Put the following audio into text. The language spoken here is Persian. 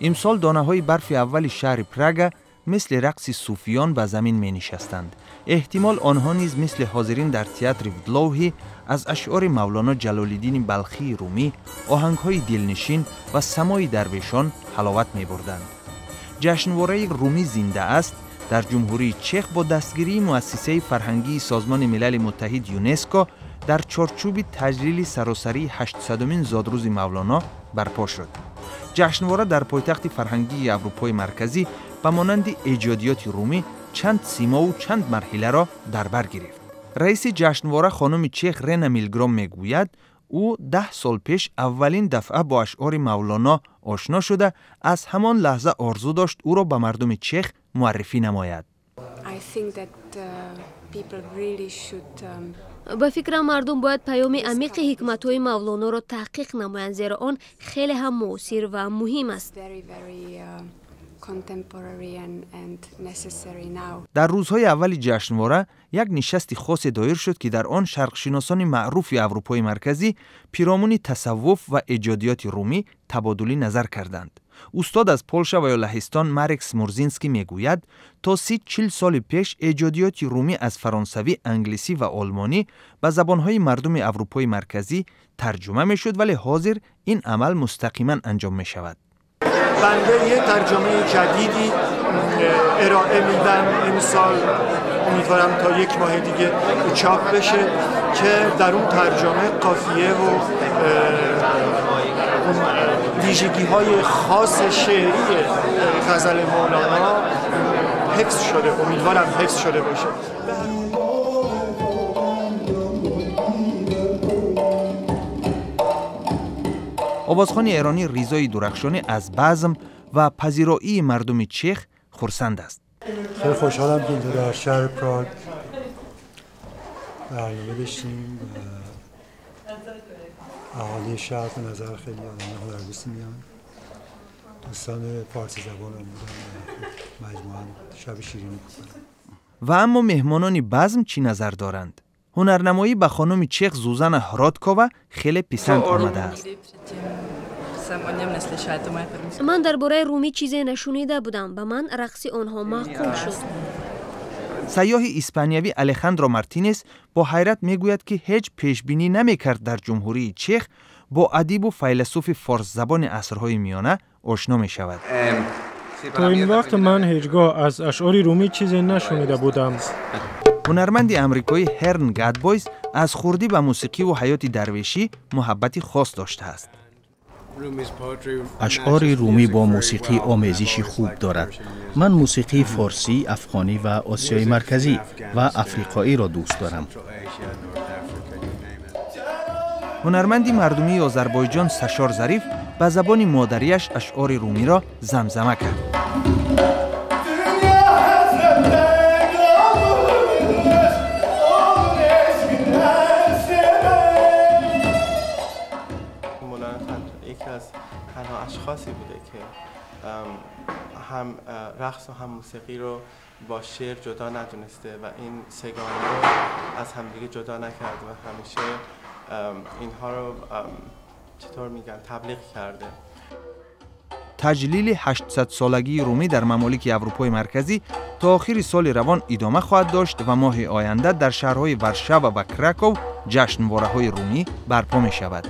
امسال دانه‌های برف اول شهر پراگ مثل رقص صوفیان به زمین می نشستند. احتمال آنها نیز مثل حاضرین در تئاتر ودلوهی از اشعار مولانا جلال‌الدین بلخی رومی، آهنگ‌های دلنشین و سماع درویشان حلاوت می بردند. جشنواره رومی زنده است در جمهوری چخ با دستگیری مؤسسه فرهنگی سازمان ملل متحد یونسکو در چارچوب تجلیل سراسری 800مین زادروز مولانا برپا شد. جشنواره در پایتخت فرهنگی اروپای مرکزی به مانند ایجادیات رومی چند سیما و چند مرحله را در بر گرفت. رئیس جشنواره خانم چخ رنا میلگرام میگوید او 10 سال پیش اولین دفعه با اشعار مولانا آشنا شده، از همان لحظه آرزو داشت او را به مردم چخ معرفی نماید. به فکر مردم باید پیام عمیق حکمت‌های مولانا را تحقیق نمایند، زیرا آن خیلی هم موثر و مهم است. در روزهای اول جشنواره یک نشست خاص دایر شد که در آن شرقشناسان معروف اروپای مرکزی پیرامون تصوف و ایجادیات رومی تبادل نظر کردند. استاد از پولشا و لهستان مارکس مورزینسکی میگوید تا 30-40 سال پیش ایجادیات رومی از فرانسوی، انگلیسی و آلمانی به زبانهای مردم اروپای مرکزی ترجمه میشد، ولی حاضر این عمل مستقیما انجام می شود. بنده یه ترجمه جدیدی ارائه میدم امسال، امیدوارم تا 1 ماه دیگه چاپ بشه که در اون ترجمه قافیه و ویژگی های خاص شعری غزل مولانا حفظ شده. امیدوارم حفظ شده باشه. آوازخوان ایرانی ریزای درخشانی از بزم و پذیرایی مردم چخ خرسند است. خیلی خوشحالم که اینجا در شهر پراگ برنامه داشتیم و اهالی شهر به نظر خیلی آدم هنرمندی میان. دوستان فارسی زبان هم بودن و مجموعاً شب شیرینی می‌کنن. و اما مهمانان بزم چی نظر دارند؟ هنرنمایی به خانم چخ زوزان هراتکووا خیلی پسند آمده است. من درباره رومی چیزی نشنیده بودم، به من رقص آنها معقول شد. سیاح اسپانیایی الخاندرو مارتینز با حیرت میگوید که هیچ پیشبینی نمیکرد در جمهوری چخ با ادیب و فیلسوف فارس زبان عصرهای میانه آشنا می شود. تا این وقت من هیچگاه از اشعار رومی چیزی نشنیده بودم. هنرمند امریکایی هرن گادبویز از خوردی به موسیقی و حیات درویشی محبتی خاص داشته است. اشعار رومی با موسیقی آمیزشی خوب دارد. من موسیقی فارسی، افغانی و آسیای مرکزی و افریقایی را دوست دارم. هنرمندی مردمی آذربایجان سشار ظریف به زبان مادریش اشعار رومی را زمزمه کرد. از تنها اشخاصی بوده که هم رقص و هم موسیقی رو با شعر جدا ندونسته و این سگانه رو از همدیگه جدا نکرده و همیشه اینها رو چطور میگن تبلیغ کرده. تجلیل 800 سالگی رومی در ممالک اروپای مرکزی تا آخر سال روان ادامه خواهد داشت و ماه آینده در شهرهای ورشاو و کراکو جشنواره‌های رومی برپا می شود.